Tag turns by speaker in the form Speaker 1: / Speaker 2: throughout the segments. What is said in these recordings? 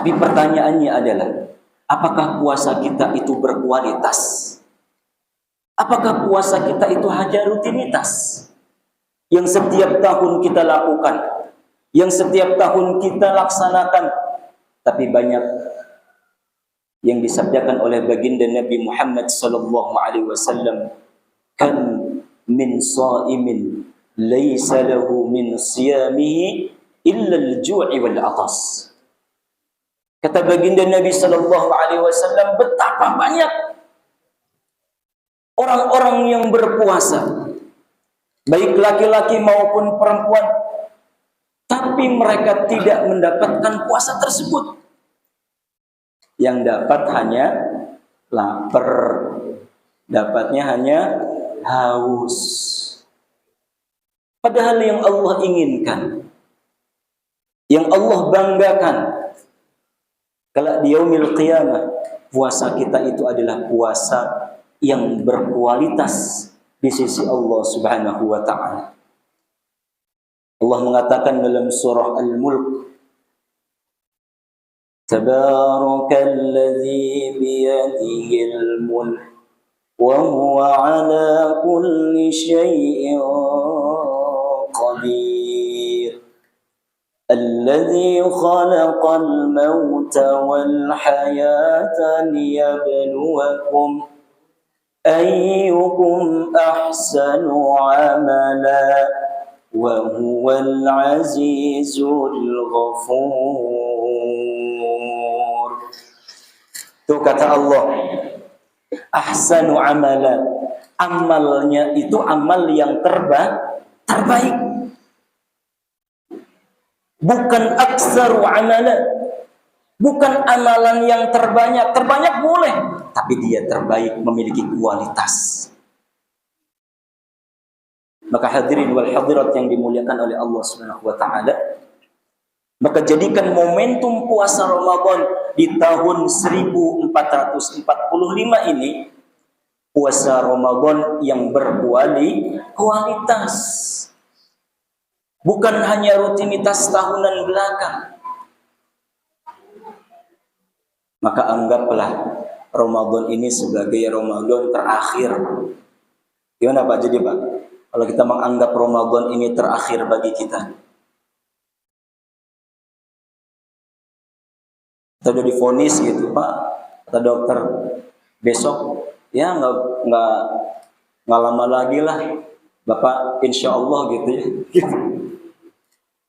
Speaker 1: Tapi pertanyaannya adalah, apakah puasa kita itu berkualitas? Apakah puasa kita itu hanya rutinitas yang setiap tahun kita lakukan, yang setiap tahun kita laksanakan? Tapi banyak yang disabdakan oleh baginda Nabi Muhammad sallallahu alaihi wasallam, kan min shaimin laisa lahu min siyamihi illa al-ju'i wal 'atas. Kata baginda Nabi sallallahu alaihi wasallam, betapa banyak orang-orang yang berpuasa, baik laki-laki maupun perempuan, tapi mereka tidak mendapatkan puasa tersebut. Yang dapat hanya lapar, dapatnya hanya haus. Padahal yang Allah inginkan, yang Allah banggakan, kalau di yaumil qiyamah, puasa kita itu adalah puasa yang berkualitas di sisi Allah Subhanahu wa ta'ala. Allah mengatakan dalam surah Al-Mulk, Tabarakalladzi biyadihil mulk wa huwa ala kulli syai'in qadir. Alladzi khalaqal mauta wal hayata liyabluwakum ayyukum ahsanu amala wa huwal azizul ghafur. Itu kata Allah, ahsanu amala, amalnya itu amal yang terbaik. Bukan aksaru amala, bukan amalan yang terbanyak. Terbanyak boleh, tapi dia terbaik, memiliki kualitas. Maka hadirin wal hadirat yang dimuliakan oleh Allah Subhanahu wa ta'ala, maka jadikan momentum puasa Ramadan di tahun 1445 ini puasa Ramadan yang berkualitas. Bukan hanya rutinitas tahunan belakang. Maka anggaplah Ramadan ini sebagai Ramadan terakhir. Gimana Pak? Jadi Pak, kalau kita menganggap Ramadan ini terakhir bagi kita, kita udah divonis gitu Pak, kata dokter, besok ya nggak lama lagi lah Bapak insya Allah gitu ya, gitu.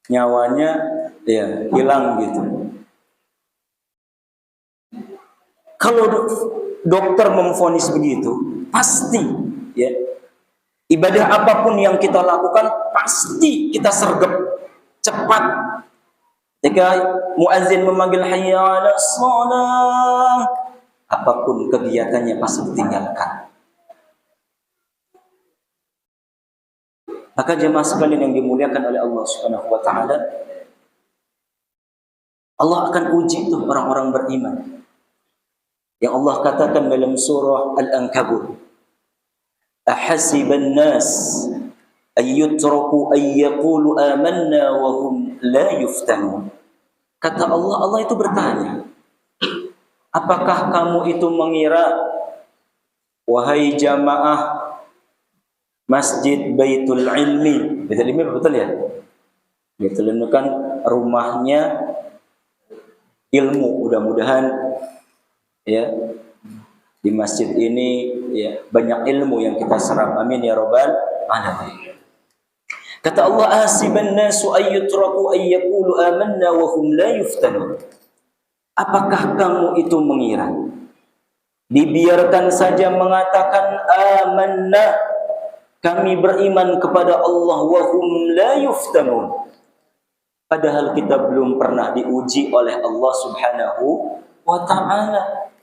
Speaker 1: Nyawanya ya hilang gitu. Kalau dokter memvonis begitu, pasti ya ibadah apapun yang kita lakukan pasti kita sergap cepat. Ketika muazin memanggil hayya 'alas shalah, apapun kegiatannya pasti ditinggalkan. Maka jemaah sekalian yang dimuliakan oleh Allah Subhanahu wa ta'ala, Allah akan uji tuh orang-orang beriman. Yang Allah katakan dalam surah Al-Ankabut, ahasiban nas ayyutraku ayyaqulu amanna wa hum la yuftanun. Kata Allah, Allah itu bertanya, apakah kamu itu mengira, wahai jamaah Masjid Baitul Ilmi, Baitul Ilmi betul ya? Baitul Ilmi kan rumahnya ilmu. Mudah-mudahan ya di masjid ini ya banyak ilmu yang kita serap. Amin ya rabbal alamin. Kata Allah, ahasiban nasu ayyutraku ayyaqulu amanna wa hum la yuftanun. Apakah kamu itu mengira dibiarkan saja mengatakan amanna, kami beriman kepada Allah, wa hum la yuftanun, padahal kita belum pernah diuji oleh Allah Subhanahu wa ta'ala.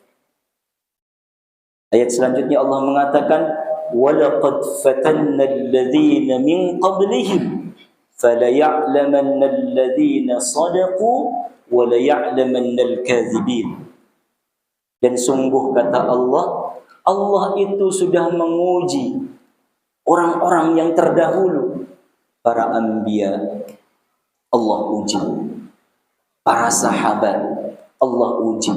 Speaker 1: Ayat selanjutnya Allah mengatakan, walaqad fatanna alladhina min qablihim falaya'lamanna alladhina sadaqu wa laya'lamanna al-kadhibin. Dan sungguh kata Allah, Allah itu sudah menguji orang-orang yang terdahulu, para anbiya Allah uji, para sahabat Allah uji.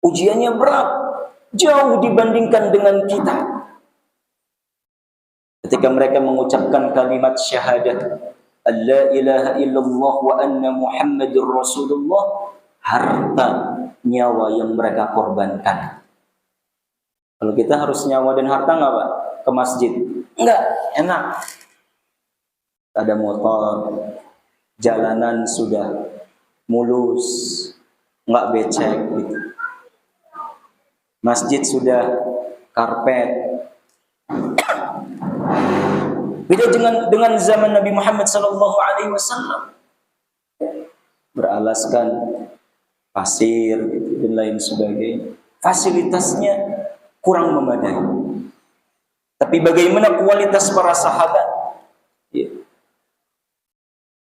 Speaker 1: Ujiannya berat, jauh dibandingkan dengan kita. Ketika mereka mengucapkan kalimat syahadat, La ilaha illallah wa anna Muhammadur Rasulullah, harta, nyawa yang mereka korbankan. Kalau kita harus nyawa dan harta nggak Pak? Ke masjid? Enggak, enak. Ada motor, jalanan sudah mulus, nggak becek gitu. Masjid sudah karpet. Beda dengan zaman Nabi Muhammad SAW, beralaskan pasir gitu, dan lain sebagainya. Fasilitasnya kurang memadai. Tapi bagaimana kualitas para sahabat? Ya.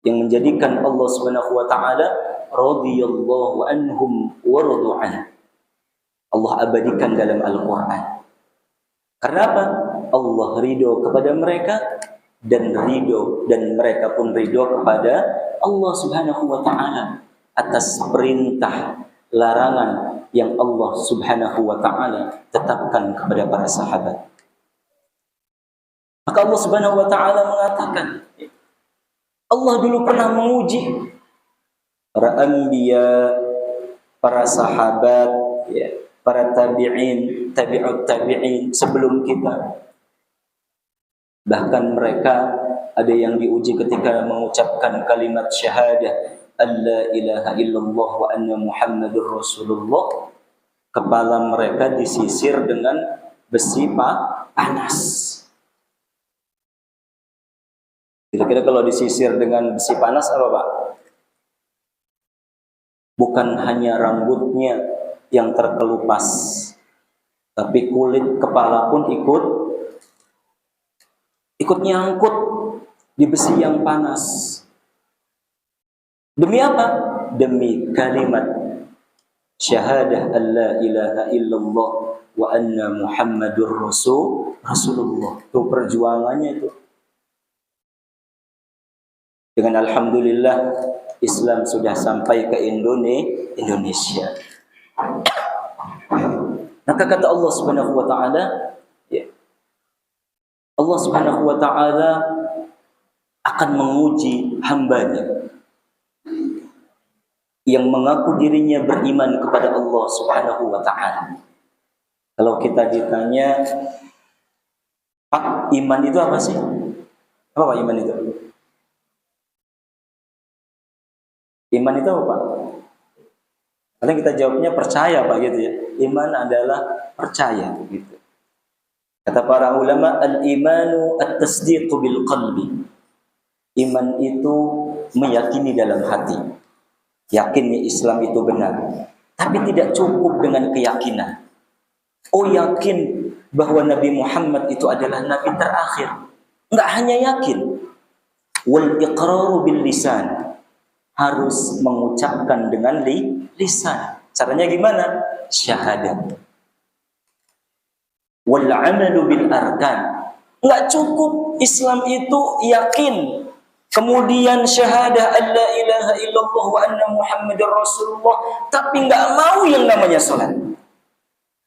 Speaker 1: Yang menjadikan Allah Subhanahu wa taala radhiyallahu anhum wa radu an. Allah abadikan dalam Al-Qur'an. Karena apa? Allah ridho kepada mereka dan mereka pun ridho kepada Allah Subhanahu wa taala atas perintah larangan yang Allah Subhanahu wa taala tetapkan kepada para sahabat. Maka Allah Subhanahu wa taala mengatakan, Allah dulu pernah menguji para anbiya, para sahabat, ya, para tabi'in, tabi'ut tabi'in sebelum kita. Bahkan mereka ada yang diuji ketika mengucapkan kalimat syahadah, La ilaha illallah wa anna Muhammadur Rasulullah. Kepala mereka disisir dengan besi panas. Kira-kira kalau disisir dengan besi panas apa Pak? Bukan hanya rambutnya yang terkelupas, tapi kulit kepala pun ikut nyangkut di besi yang panas. Demi apa? Demi kalimat syahadah alla ilaha illallah wa anna Muhammadur Rasulullah. Itu perjuangannya itu. Dengan alhamdulillah Islam sudah sampai ke Indonesia. Maka kata Allah Subhanahu wa taala, ya, Allah Subhanahu wa taala akan menguji hambanya yang mengaku dirinya beriman kepada Allah Subhanahu wa taala. Kalau kita ditanya, Pak, iman itu apa sih? Apa Pak iman itu? Iman itu apa Pak? Kadang kita jawabnya percaya Pak gitu ya. Iman adalah percaya gitu. Kata para ulama, al-imanu at-tasdiqu bil qalbi. Iman itu meyakini dalam hati. Yakin Islam itu benar. Tapi tidak cukup dengan keyakinan. Oh, yakin bahwa Nabi Muhammad itu adalah Nabi terakhir. Enggak hanya yakin. Wal iqraru bil lisan. Harus mengucapkan dengan lisan. Caranya gimana? Syahadat. Wal amalu bil arkan. Enggak cukup Islam itu yakin, kemudian syahadah alla ilaha illallah wa anna Muhammadar Rasulullah, tapi enggak mau yang namanya salat.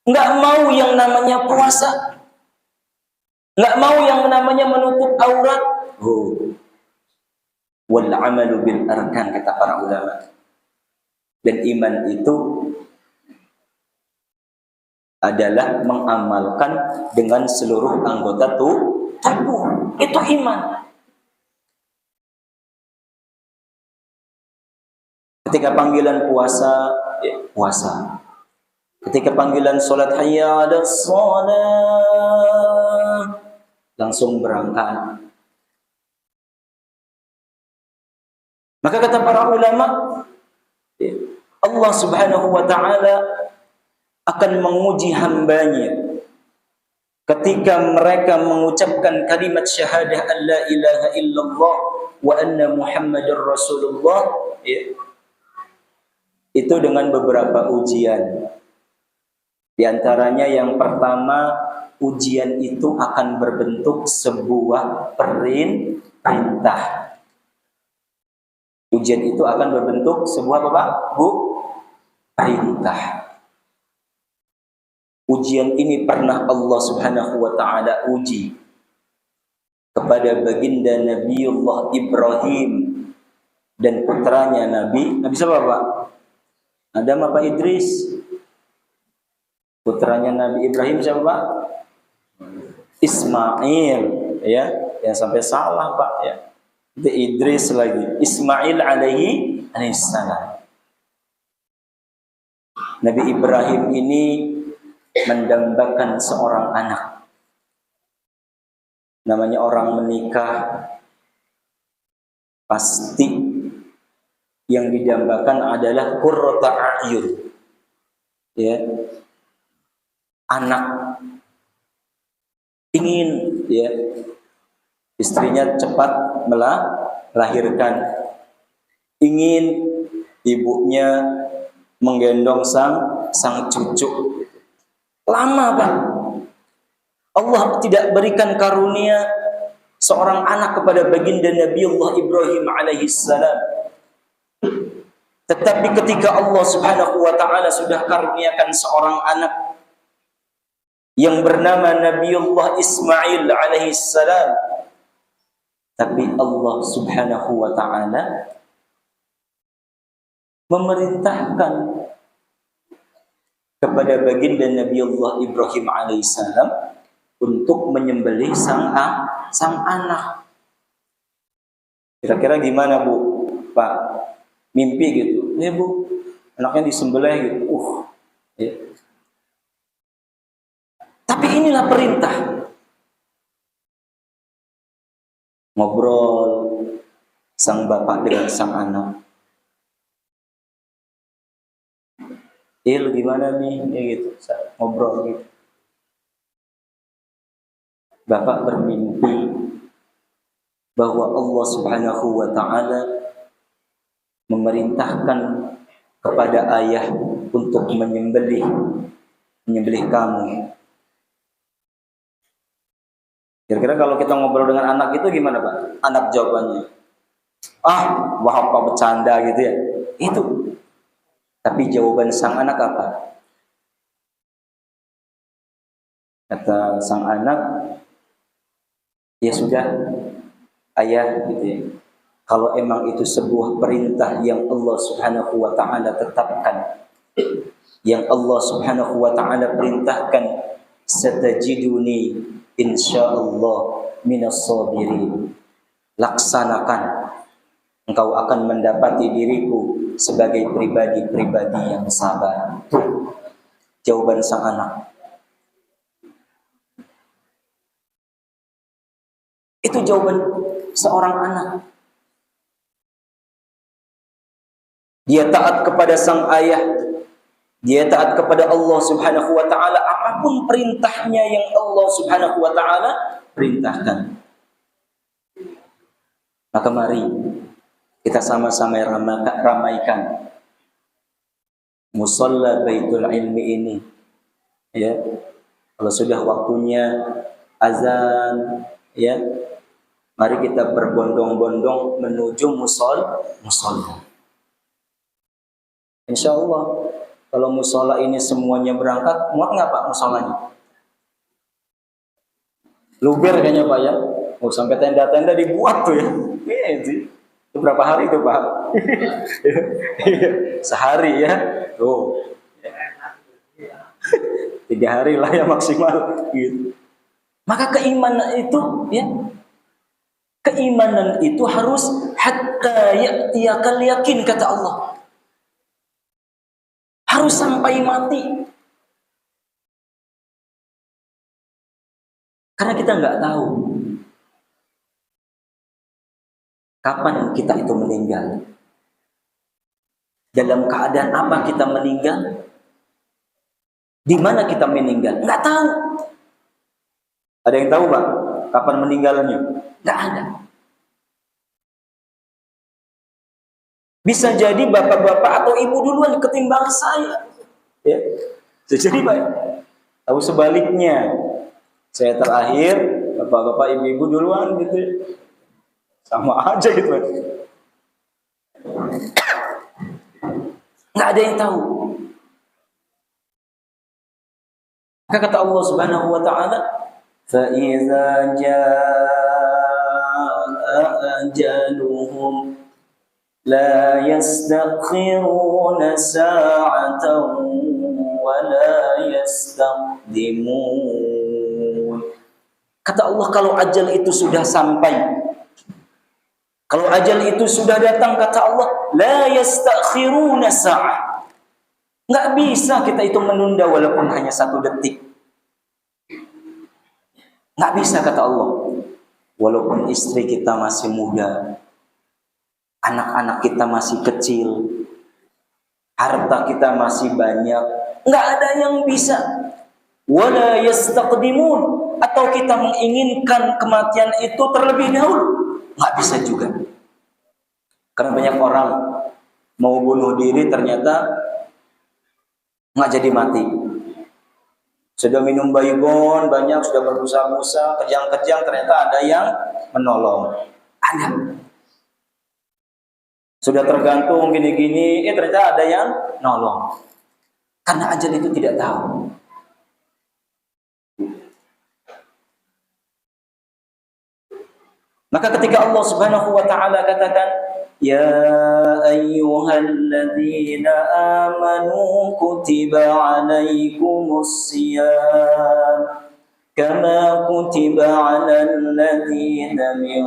Speaker 1: Enggak mau yang namanya puasa. Enggak mau yang namanya menutup aurat. Wal amalu bil arkan, kata para ulama. Dan iman itu adalah mengamalkan dengan seluruh anggota tubuh. Itu iman. Ketika panggilan puasa, ya, puasa. Ketika panggilan salat hayya 'alas shalah, langsung berangkat. Maka kata para ulama, Allah Subhanahu wa taala akan menguji hambanya ketika mereka mengucapkan kalimat syahadah alla ilaha illallah wa anna Muhammadar Rasulullah, ya, itu dengan beberapa ujian. Di antaranya yang pertama, ujian itu akan berbentuk sebuah perintah. Ujian itu akan berbentuk sebuah apa, Bu? perintah. Ujian ini pernah Allah Subhanahu wa taala uji kepada baginda Nabiullah Ibrahim dan putranya Nabi siapa Pak? Adam apa Idris? Putranya Nabi Ibrahim siapa Pak? Ismail, ya. Yang sampai salah Pak, ya. Itu Idris lagi. Ismail alaihissalam. Nabi Ibrahim ini mendambakan seorang anak. Namanya orang menikah, pasti yang didambakan adalah qurrata a'yun. Ya. Anak ingin, ya, istrinya cepat melahirkan, ingin ibunya menggendong sang cucu. Lama Pak, Allah tidak berikan karunia seorang anak kepada baginda Nabiullah Ibrahim alaihissalam. Tetapi ketika Allah Subhanahu wa taala sudah karuniakan seorang anak yang bernama Nabiullah Ismail alaihissalam, tapi Allah Subhanahu wa taala memerintahkan kepada baginda Nabiullah Ibrahim alaihissalam untuk menyembelih sang anak. Kira-kira gimana Bu? Pak, mimpi gitu. Ya Bu, anaknya disembelih gitu. Ya. Tapi inilah perintah. Ngobrol sang bapak dengan sang anak. Lu gimana nih? Ya gitu, ngobrol gitu. Bapak bermimpi bahwa Allah Subhanahu wa taala memerintahkan kepada ayah untuk menyembelih kamu. Kira-kira kalau kita ngobrol dengan anak itu gimana Pak? Anak jawabannya, wah apa bercanda gitu ya. Itu. Tapi jawaban sang anak apa? Kata sang anak, ya sudah ayah gitu ya. Kalau emang itu sebuah perintah yang Allah Subhanahu wa taala tetapkan, yang Allah Subhanahu wa taala perintahkan, satajiduni insyaallah minas sabirin. Laksanakan, engkau akan mendapati diriku sebagai pribadi-pribadi yang sabar. Jawaban sang anak. Itu jawaban seorang anak. Dia taat kepada sang ayah. Dia taat kepada Allah Subhanahu wa taala apapun perintahnya yang Allah Subhanahu wa taala perintahkan. Maka mari kita sama-sama ramaikan musalla Baitul Ilmi ini. Ya. Kalau sudah waktunya azan, ya. Mari kita berbondong-bondong menuju musola. Insyaallah kalau musola ini semuanya berangkat, muat nggak Pak musolanya? Luber kayaknya Pak ya. Sampai tenda-tenda dibuat tuh ya. Itu berapa hari itu Pak? Sehari ya. Tuh. 3 hari lah ya maksimal. Gitu. Maka keimanan itu, ya. Keimanan itu harus hatta ya'tiyakal yakin kata Allah. Harus sampai mati. Karena kita nggak tahu kapan kita itu meninggal. Dalam keadaan apa kita meninggal? Di mana kita meninggal? Nggak tahu. Ada yang tahu Pak? Kapan meninggalnya? Nggak ada. Bisa jadi bapak-bapak atau ibu duluan ketimbang saya. Ya. Bisa jadi Pak. Tahu sebaliknya. Saya terakhir, bapak-bapak ibu-ibu duluan gitu. Sama aja gitu. Nggak ada yang tahu. Maka kata Allah Subhanahu wa taala, "Fa idza jaa ajaluhum la yastakhiruna sa'atan wa la yastaqdimun." Kata Allah, kalau ajal itu sudah sampai, kalau ajal itu sudah datang, kata Allah, la yastakhiruna sa'ah. Nggak bisa kita itu menunda walaupun hanya 1 detik. Nggak bisa, kata Allah. Walaupun istri kita masih muda, anak-anak kita masih kecil, harta kita masih banyak, nggak ada yang bisa. Wala yastaqdimun, atau kita menginginkan kematian itu terlebih dahulu, nggak bisa juga. Karena banyak orang mau bunuh diri ternyata nggak jadi mati. Sudah minum baygon banyak, sudah berbusa-busa, kejang-kejang, ternyata ada yang menolong. Ada. Sudah tergantung gini-gini, ternyata ada yang nolong. Karena ajal itu tidak tahu. Maka ketika Allah Subhanahu wa taala katakan, "Ya ayyuhalladzina amanu kutiba 'alaikumus shiyam kama kutiba 'alal ladzina min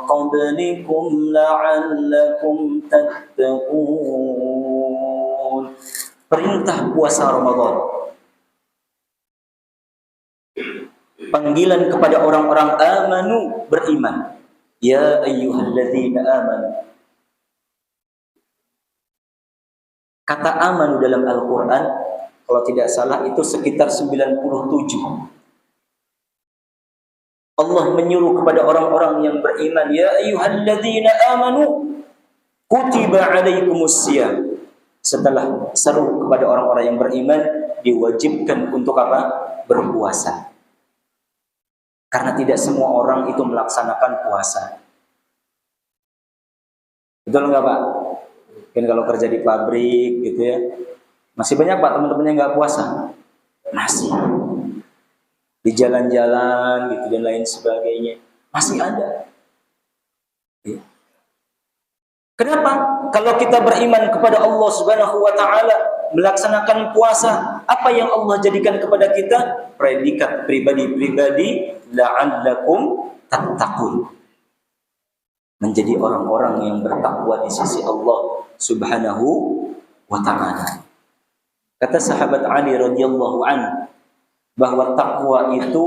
Speaker 1: qablikum la'allakum tattaqun." Perintah puasa Ramadan. Panggilan kepada orang-orang amanu, beriman. Ya ayyuhalladzina amanu. Kata amanu dalam Al-Quran, kalau tidak salah itu sekitar 97. Allah menyuruh kepada orang-orang yang beriman, ya ayyuhalladzina amanu kutiba 'alaikumus shiyam. Setelah seru kepada orang-orang yang beriman, diwajibkan untuk apa? Berpuasa. Karena tidak semua orang itu melaksanakan puasa. Betul nggak Pak? Mungkin kalau kerja di pabrik gitu ya, masih banyak Pak teman-teman yang nggak puasa. Masih. Di jalan-jalan gitu dan lain sebagainya. Masih ada. Ya. Kenapa? Kalau kita beriman kepada Allah Subhanahu wa taala, melaksanakan puasa, apa yang Allah jadikan kepada kita? Predikat pribadi-pribadi, la'allakum tattaqun. Menjadi orang-orang yang bertakwa di sisi Allah Subhanahu wa taala. Kata sahabat Ali radhiyallahu anhu bahwa takwa itu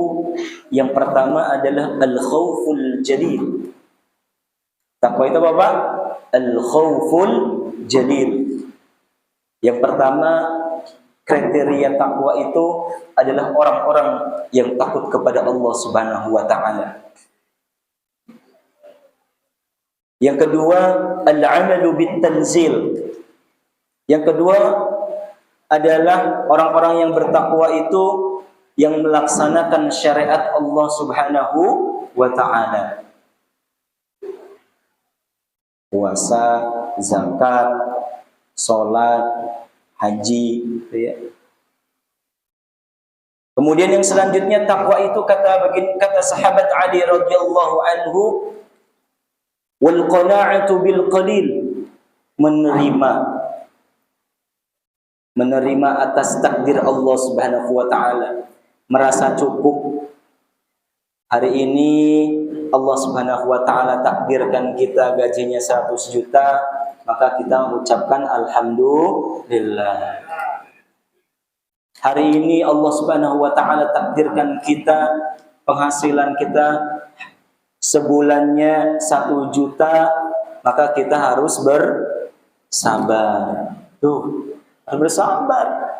Speaker 1: yang pertama adalah al-khauful jalil. Takwa itu apa Pak? Al-khauful jalil. Yang pertama, kriteria takwa itu adalah orang-orang yang takut kepada Allah Subhanahu wa taala. Yang kedua, al-amalu bit-tanzil. Yang kedua adalah orang-orang yang bertakwa itu yang melaksanakan syariat Allah Subhanahu wa taala. Puasa, zakat, salat, haji, gitu ya. Kemudian yang selanjutnya takwa itu kata sahabat Ali radhiyallahu anhu, wal qana'atu bil qalil, menerima atas takdir Allah Subhanahu wa taala, merasa cukup. Hari ini Allah Subhanahu wa taala takdirkan kita gajinya 100 juta, maka kita mengucapkan alhamdulillah. Hari ini Allah Subhanahu wa taala takdirkan kita penghasilan kita sebulannya 1 juta, maka kita harus bersabar. Tuh, harus bersabar.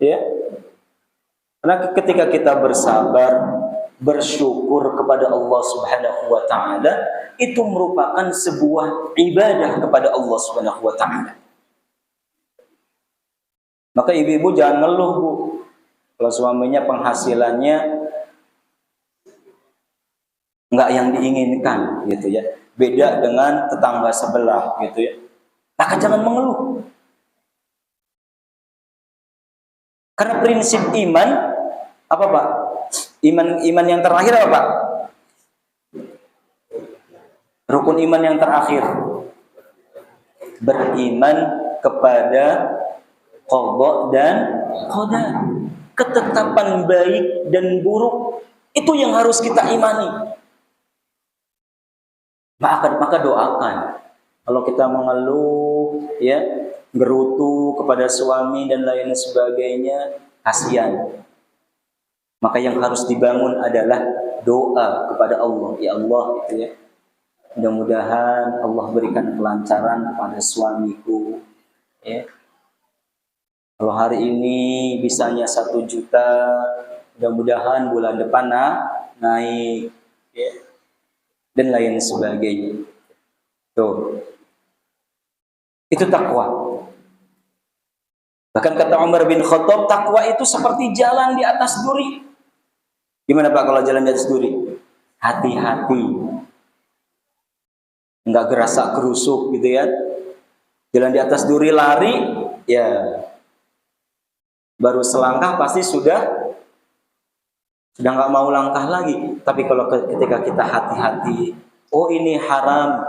Speaker 1: Ya. Karena ketika kita bersabar, bersyukur kepada Allah Subhanahu wa taala, itu merupakan sebuah ibadah kepada Allah Subhanahu wa taala. Maka ibu-ibu jangan ngeluh, Bu. Kalau suaminya penghasilannya enggak yang diinginkan gitu ya. Beda dengan tetangga sebelah gitu ya. Maka jangan mengeluh. Karena prinsip iman apa Pak? Iman yang terakhir apa Pak? Rukun iman yang terakhir beriman kepada qada dan qadar. Ketetapan baik dan buruk itu yang harus kita imani. Maka doakan. Kalau kita mengeluh, ya, gerutu kepada suami dan lain sebagainya, kasihan. Maka yang harus dibangun adalah doa kepada Allah. Ya Allah, itu ya. Mudah-mudahan Allah berikan kelancaran kepada suamiku. Ya. Kalau hari ini bisanya 1 juta, mudah-mudahan bulan depan naik, ya, dan lain sebagainya. Tuh, itu takwa. Bahkan kata Umar bin Khattab, takwa itu seperti jalan di atas duri. Gimana Pak kalau jalan di atas duri? Hati-hati, nggak gerasak gerusuk gitu ya. Jalan di atas duri lari, ya. Baru selangkah pasti sudah nggak mau langkah lagi. Tapi kalau ketika kita hati-hati, oh ini haram,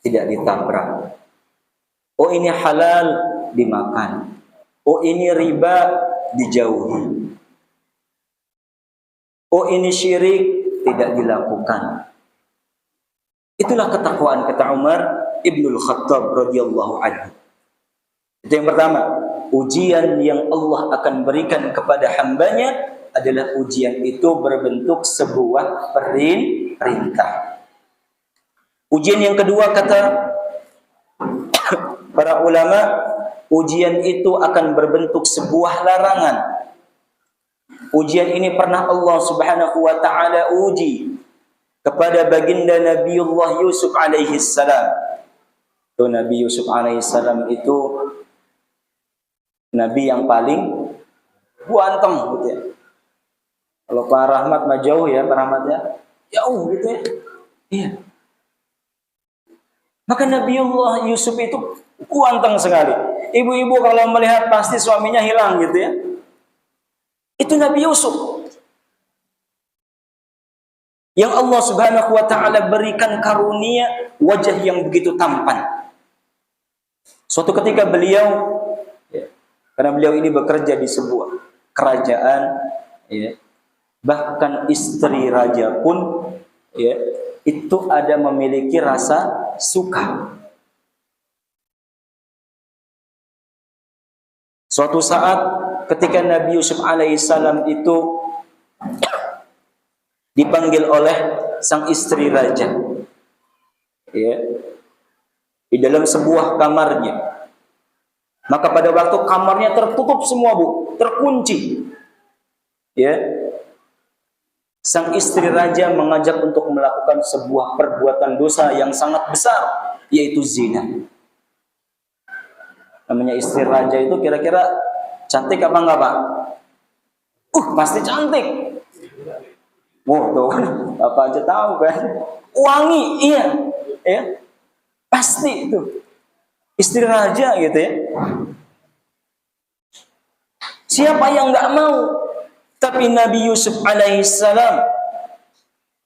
Speaker 1: tidak ditabrak. Oh ini halal, dimakan. Oh ini riba, dijauhi. Oh ini syirik, tidak dilakukan. Itulah ketakwaan kata Umar Ibnul Khattab radhiyallahu anhu. Itu yang pertama. Ujian yang Allah akan berikan kepada hambanya adalah ujian itu berbentuk sebuah perintah. Ujian yang kedua kata para ulama, ujian itu akan berbentuk sebuah larangan. Ujian ini pernah Allah Subhanahu wa taala uji kepada baginda Nabiullah Yusuf alaihi salam. Tuh, Nabi Yusuf alaihi salam itu Nabi yang paling ganteng gitu ya. Kalau Pak Rahmat mah jauh ya, Pak Rahmat ya. Jauh gitu ya. Iya. Maka Nabiullah Yusuf itu ganteng sekali. Ibu-ibu kalau melihat pasti suaminya hilang gitu ya. Itu Nabi Yusuf. Yang Allah Subhanahu wa taala berikan karunia wajah yang begitu tampan. Suatu ketika beliau, karena beliau ini bekerja di sebuah kerajaan, ya, bahkan istri raja pun, ya, itu ada memiliki rasa suka. Suatu saat ketika Nabi Yusuf alaihissalam itu dipanggil oleh sang istri raja, ya, di dalam sebuah kamarnya. Maka pada waktu kamarnya tertutup semua, Bu, terkunci, ya, sang istri raja mengajak untuk melakukan sebuah perbuatan dosa yang sangat besar, yaitu zina. Namanya istri raja itu kira-kira cantik apa enggak, Pak? Pasti cantik. Wow, tuh kan, Bapak aja tahu kan? Wangi, iya, ya, pasti itu. Istri raja gitu ya. Siapa yang nggak mau? Tapi Nabi Yusuf alaihissalam,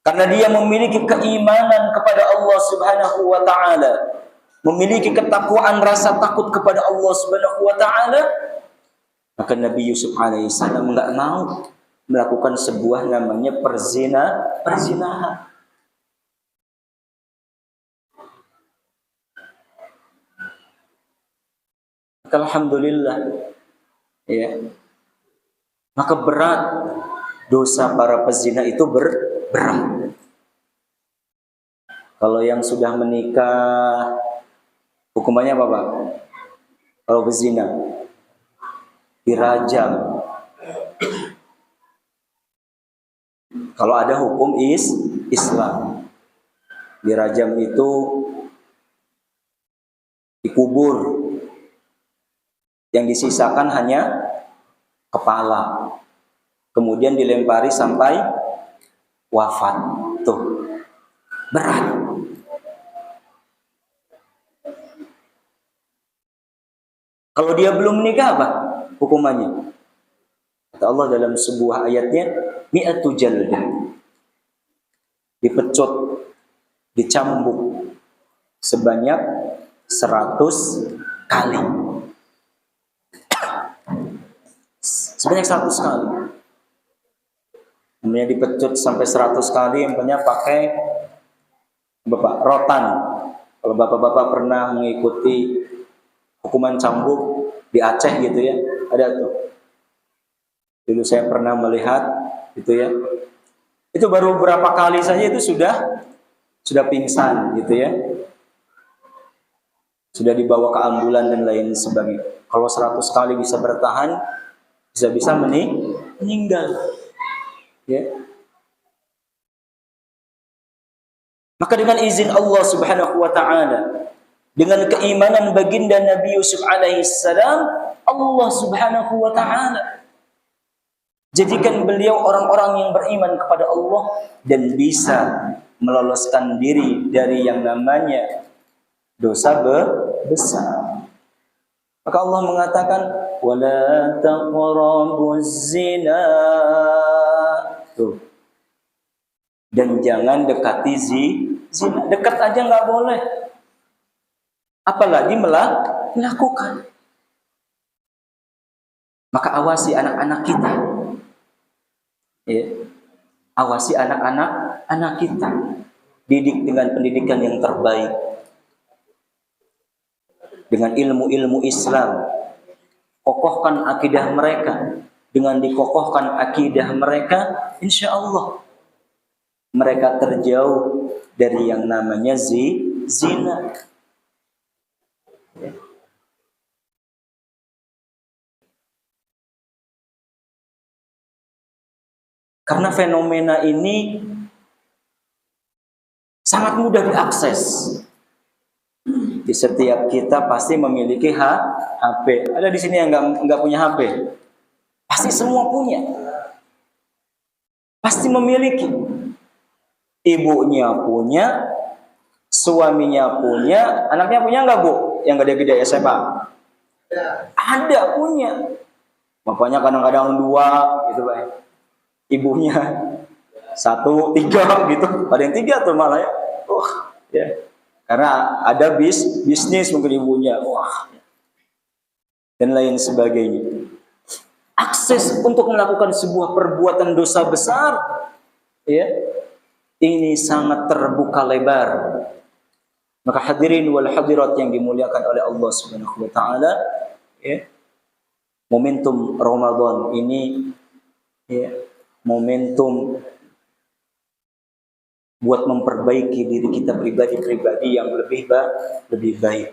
Speaker 1: karena dia memiliki keimanan kepada Allah Subhanahu wa taala, memiliki ketakwaan, rasa takut kepada Allah Subhanahu wa taala, maka Nabi Yusuf alaihissalam nggak mau melakukan sebuah namanya perzinahan. Alhamdulillah, ya. Maka berat dosa para pezina itu berat. Kalau yang sudah menikah, hukumannya apa, Pak? Kalau pezina dirajam. Kalau ada hukum Islam, dirajam itu dikubur. Yang disisakan hanya kepala. Kemudian dilempari sampai wafat. Tuh, berat. Kalau dia belum menikah apa hukumannya? Kata Allah dalam sebuah ayatnya, mi'atu jaldah. Dipecut, dicambuk sebanyak 100 kali. Sebanyak 100 kali. Namanya dipecut sampai 100 kali, namanya pakai rotan. Kalau bapak-bapak pernah mengikuti hukuman cambuk di Aceh gitu ya, ada tuh. Dulu saya pernah melihat gitu ya. Itu baru berapa kali saja itu sudah pingsan gitu ya. Sudah dibawa ke ambulan dan lain sebagainya. Kalau 100 kali bisa bertahan, bisa-bisa meninggal. Ya. Maka dengan izin Allah Subhanahu wa taala, dengan keimanan baginda Nabi Yusuf alaihi salam, Allah Subhanahu wa taala jadikan beliau orang-orang yang beriman kepada Allah dan bisa meloloskan diri dari yang namanya dosa besar. Maka Allah mengatakan, wala taqrabuz zina. Tuh. Dan jangan dekati zina. Dekat aja nggak boleh. Apalagi melakukan. Maka awasi anak-anak kita. Ya. Awasi anak kita. Didik dengan pendidikan yang terbaik. Dengan ilmu-ilmu Islam. Kokohkan akidah mereka. Dengan dikokohkan akidah mereka, insya Allah mereka terjauh dari yang namanya zina. Karena fenomena ini sangat mudah diakses. Di setiap kita pasti memiliki HP. Ada di sini yang nggak punya HP? Pasti semua punya. Pasti memiliki. Ibunya punya, suaminya punya, anaknya punya nggak Bu? Yang gede-gede SMA? Ada punya. Bapaknya kadang-kadang 2 gitu Pak. Ibunya 1, 3 gitu. Ada yang 3 tuh malah ya. Ya. Karena ada bisnis mungkin ibunya. Dan lain sebagainya. Akses untuk melakukan sebuah perbuatan dosa besar, ya, ini sangat terbuka lebar. Maka hadirin wal hadirat yang dimuliakan oleh Allah Subhanahu wa taala, ya. Momentum Ramadan ini, ya, momentum buat memperbaiki diri kita pribadi yang lebih baik.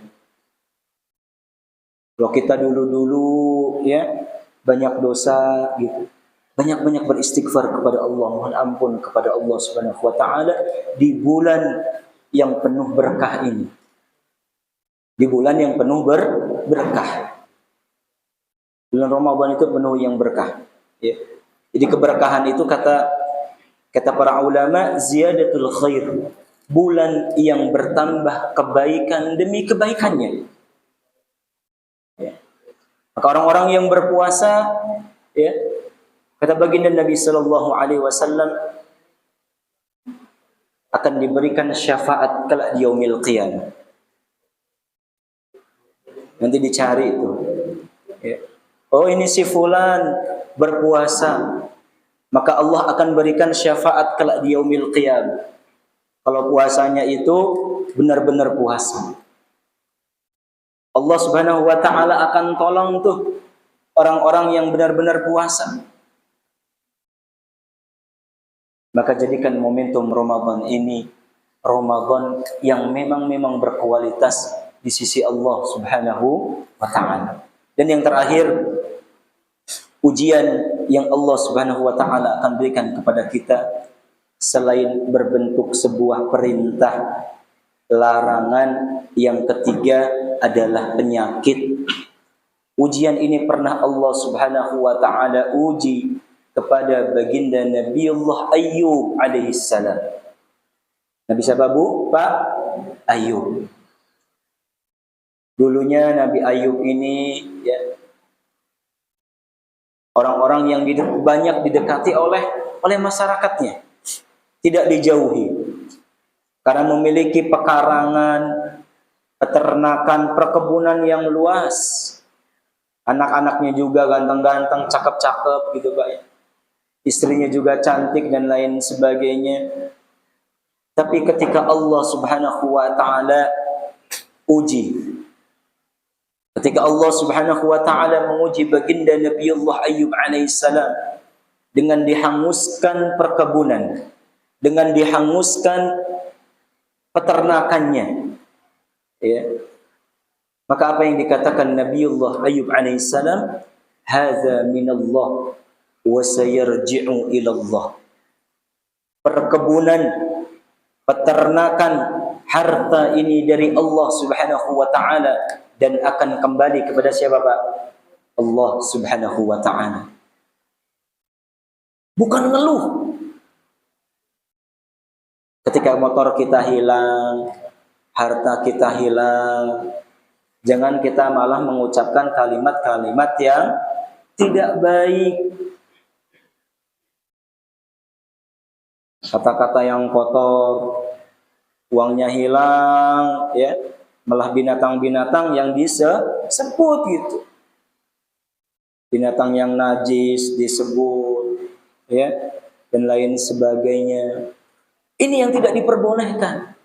Speaker 1: Kalau kita dulu ya banyak dosa gitu, banyak beristighfar kepada Allah, mohon ampun kepada Allah Subhanahu wa taala di bulan yang penuh berkah ini. Di bulan yang penuh berkah. Bulan Ramadan itu penuh yang berkah, ya. Jadi keberkahan itu kata para ulama ziyadatul khair. Bulan yang bertambah kebaikan demi kebaikannya. Ya. Maka orang-orang yang berpuasa, ya, kata baginda Nabi sallallahu alaihi wasallam akan diberikan syafaat kelak di yaumil qiyamah. Nanti dicari itu. Ya. Oh, ini si fulan berpuasa, maka Allah akan berikan syafaat kelak di yaumil qiyamah. Kalau puasanya itu benar-benar puasa, Allah Subhanahu wa taala akan tolong tuh orang-orang yang benar-benar puasa. Maka jadikan momentum Ramadan ini Ramadan yang memang berkualitas di sisi Allah Subhanahu wa taala. Dan yang terakhir, ujian yang Allah Subhanahu wa taala akan berikan kepada kita selain berbentuk sebuah perintah, larangan, yang ketiga adalah penyakit. Ujian ini pernah Allah Subhanahu wa taala uji kepada baginda Nabiullah Ayyub alaihi salam. Nabi siapa Bu? Pak Ayyub. Dulunya Nabi Ayyub ini, ya, Orang-orang yang banyak didekati oleh masyarakatnya, tidak dijauhi. Karena memiliki pekarangan, peternakan, perkebunan yang luas. Anak-anaknya juga ganteng-ganteng, cakep-cakep gitu Pak ya. Istrinya juga cantik dan lain sebagainya. Tapi ketika Allah Subhanahu wa taala uji, ketika Allah Subhanahu wa taala menguji baginda Nabiullah Ayyub alaihissalam dengan dihanguskan perkebunan, dengan dihanguskan peternakannya, ya. Maka apa yang dikatakan Nabiullah Ayyub alaihissalam, hadza minallah wa sayarji'u ila Allah. Perkebunan, peternakan, harta ini dari Allah Subhanahu wa taala dan akan kembali kepada siapa Pak? Allah Subhanahu wa taala. Bukan ngeluh. Ketika motor kita hilang, harta kita hilang, jangan kita malah mengucapkan kalimat-kalimat yang tidak baik. Kata-kata yang kotor, uangnya hilang, ya, malah binatang-binatang yang disebut gitu. Binatang yang najis disebut, ya, dan lain sebagainya. Ini yang tidak diperbolehkan.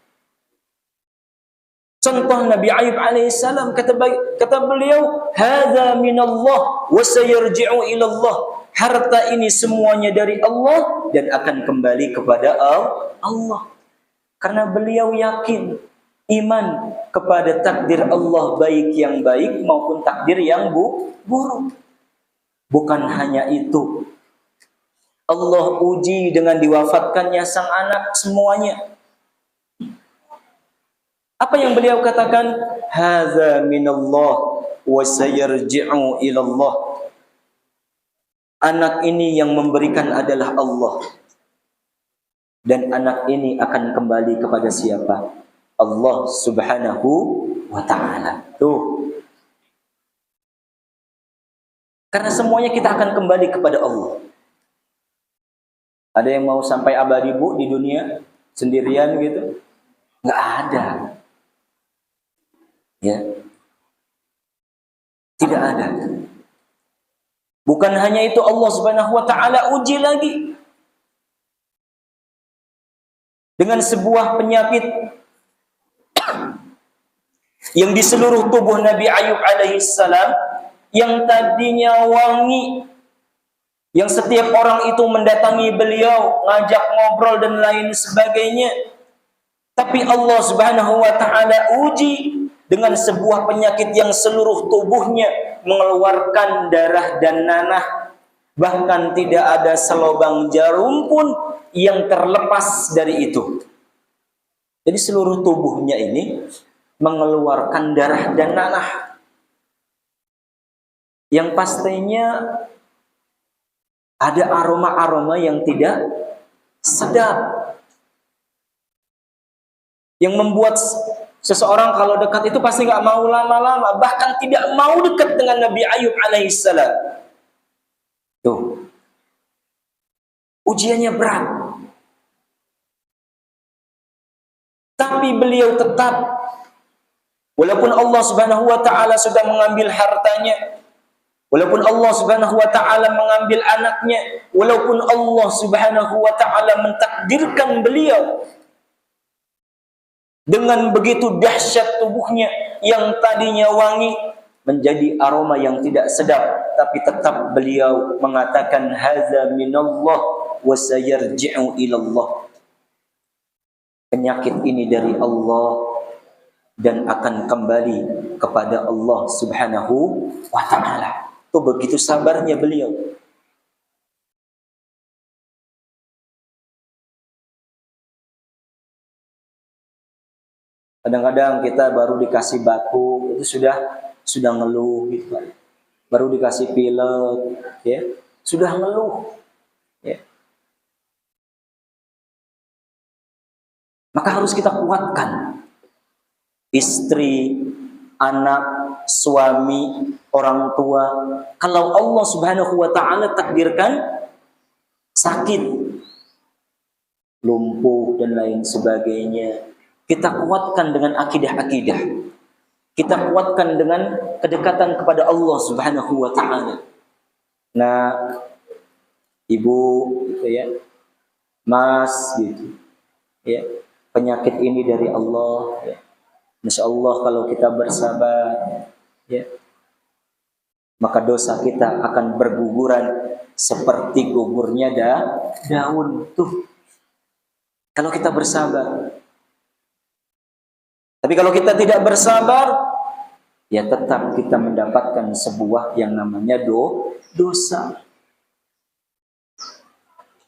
Speaker 1: Contoh Nabi Ayyub alaihissalam, kata beliau, hadza minallah wa sayarji'u ila Allah. Harta ini semuanya dari Allah dan akan kembali kepada Allah. Karena beliau yakin, iman kepada takdir Allah, baik yang baik maupun takdir yang buruk. Bukan hanya itu, Allah uji dengan diwafatkannya sang anak semuanya. Apa yang beliau katakan? Hadza minallah wa sayarji'u ila Allah. Anak ini yang memberikan adalah Allah. Dan anak ini akan kembali kepada siapa? Allah Subhanahu wa ta'ala. Tuh. Karena semuanya kita akan kembali kepada Allah. Ada yang mau sampai abadi Bu di dunia sendirian gitu? Nggak ada. Ya. Tidak ada. Bukan hanya itu, Allah Subhanahu wa taala uji lagi dengan sebuah penyakit yang di seluruh tubuh Nabi Ayyub alaihissalam, yang tadinya wangi, yang setiap orang itu mendatangi beliau, ngajak ngobrol dan lain sebagainya. Tapi Allah Subhanahu wa taala uji dengan sebuah penyakit yang seluruh tubuhnya mengeluarkan darah dan nanah. Bahkan tidak ada selobang jarum pun yang terlepas dari itu. Jadi seluruh tubuhnya ini mengeluarkan darah dan nanah. Yang pastinya ada aroma-aroma yang tidak sedap. Yang membuat seseorang kalau dekat itu pasti nggak mau lama-lama, bahkan tidak mau dekat dengan Nabi Ayyub alaihissalam. Tuh, ujiannya berat, tapi beliau tetap, walaupun Allah Subhanahu wa taala sudah mengambil hartanya, walaupun Allah Subhanahu wa taala mengambil anaknya, walaupun Allah Subhanahu wa taala mentakdirkan beliau dengan begitu dahsyat tubuhnya yang tadinya wangi menjadi aroma yang tidak sedap, tapi tetap beliau mengatakan hadza minallah wa sayarji'u ilallah. Penyakit ini dari Allah dan akan kembali kepada Allah Subhanahu wa taala. Itu begitu sabarnya beliau. Kadang-kadang kita baru dikasih batu itu sudah ngeluh gitu. Baru dikasih pilek ya, sudah ngeluh ya. Maka harus kita kuatkan istri, anak, suami, orang tua. Kalau Allah Subhanahu wa taala takdirkan sakit, lumpuh dan lain sebagainya, kita kuatkan dengan akidah-akidah. Kita kuatkan dengan kedekatan kepada Allah Subhanahu wa taala. Nah, ibu gitu ya, mas gitu. Ya, penyakit ini dari Allah ya. Masya Allah kalau kita bersabar ya, maka dosa kita akan berguguran seperti gugurnya daun tuh. Kalau kita bersabar. Tapi kalau kita tidak bersabar, ya tetap kita mendapatkan sebuah yang namanya dosa.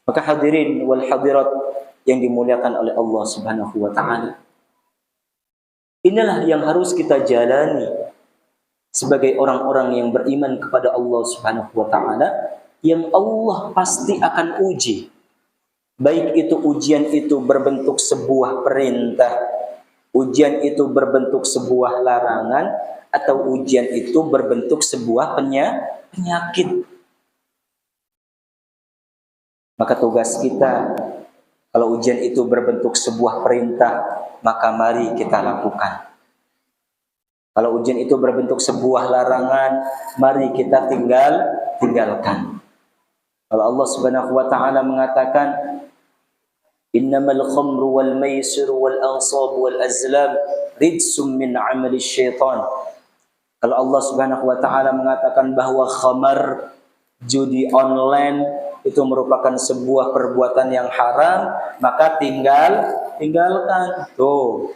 Speaker 1: Maka hadirin wal hadirat yang dimuliakan oleh Allah Subhanahu wa taala, inilah yang harus kita jalani sebagai orang-orang yang beriman kepada Allah Subhanahu wa taala, yang Allah pasti akan uji. Baik itu ujian itu berbentuk sebuah perintah, ujian itu berbentuk sebuah larangan, atau ujian itu berbentuk sebuah penyakit. Maka tugas kita, kalau ujian itu berbentuk sebuah perintah, maka mari kita lakukan. Kalau ujian itu berbentuk sebuah larangan, mari kita tinggalkan. Kalau Allah Subhanahu wa taala mengatakan, innamal khamru wal maisiru wal ansab wal azlam rijsum min amali syaitan. Kalau Allah Subhanahu wa taala mengatakan bahwa khamar, judi online itu merupakan sebuah perbuatan yang haram, maka tinggalkan. Tuh.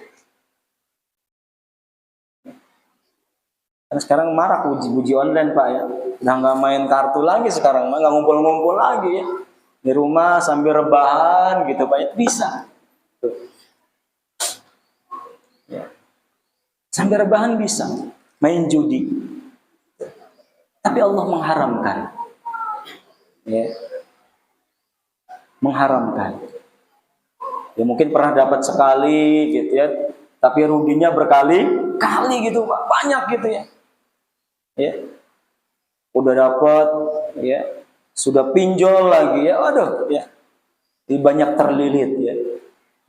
Speaker 1: Kan sekarang marak uji online Pak ya. Udah nggak main kartu lagi sekarang, nggak ngumpul-ngumpul lagi ya. Di rumah sambil rebahan gitu Pak ya. Bisa. Tuh. Ya. Sambil rebahan bisa. Main judi. Tapi Allah mengharamkan. Ya. Mengharamkan. Ya mungkin pernah dapat sekali gitu ya, tapi ruginya berkali-kali gitu Pak, banyak gitu ya. Ya. Udah dapat ya, sudah pinjol lagi ya, aduh ya. Ini banyak terlilit ya.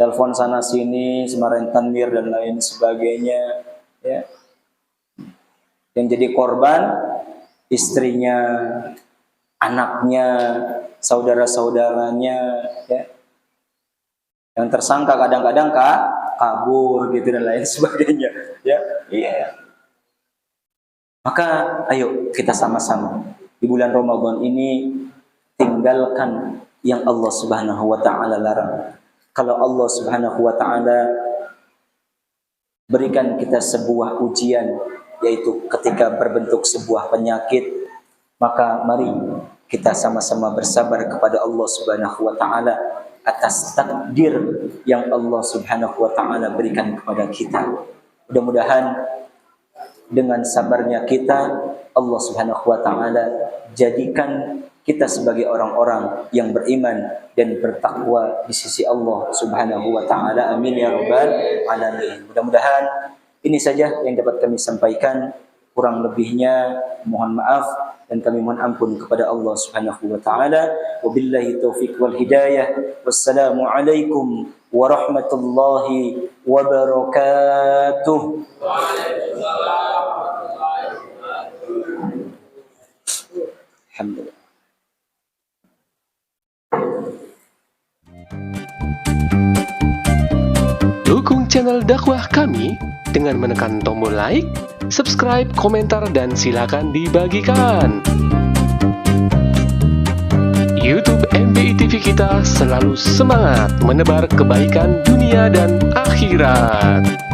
Speaker 1: Telepon sana sini, semarentenir dan lain sebagainya ya. Yang jadi korban istrinya, anaknya, saudara-saudaranya ya. Yang tersangka kadang-kadang kabur gitu dan lain sebagainya ya. Iya. Maka ayo kita sama-sama di bulan Ramadan ini tinggalkan yang Allah Subhanahu wa taala larang. Kalau Allah Subhanahu wa taala berikan kita sebuah ujian, yaitu ketika berbentuk sebuah penyakit, maka mari kita sama-sama bersabar kepada Allah Subhanahu wa taala atas takdir yang Allah Subhanahu wa taala berikan kepada kita. Mudah-mudahan dengan sabarnya kita, Allah Subhanahu wa taala jadikan kita sebagai orang-orang yang beriman dan bertakwa di sisi Allah Subhanahu wa taala. Amin ya rabbal alamin. Mudah-mudahan ini saja yang dapat kami sampaikan. Kurang lebihnya mohon maaf dan kami mohon ampun kepada Allah Subhanahu wa taala. Wabillahi taufiq wal hidayah. Wassalamu alaikum warahmatullahi wabarakatuh. Alhamdulillah.
Speaker 2: Dukung channel dakwah kami dengan menekan tombol like, subscribe, komentar, dan silakan dibagikan. YouTube MBI TV kita selalu semangat menebar kebaikan dunia dan akhirat.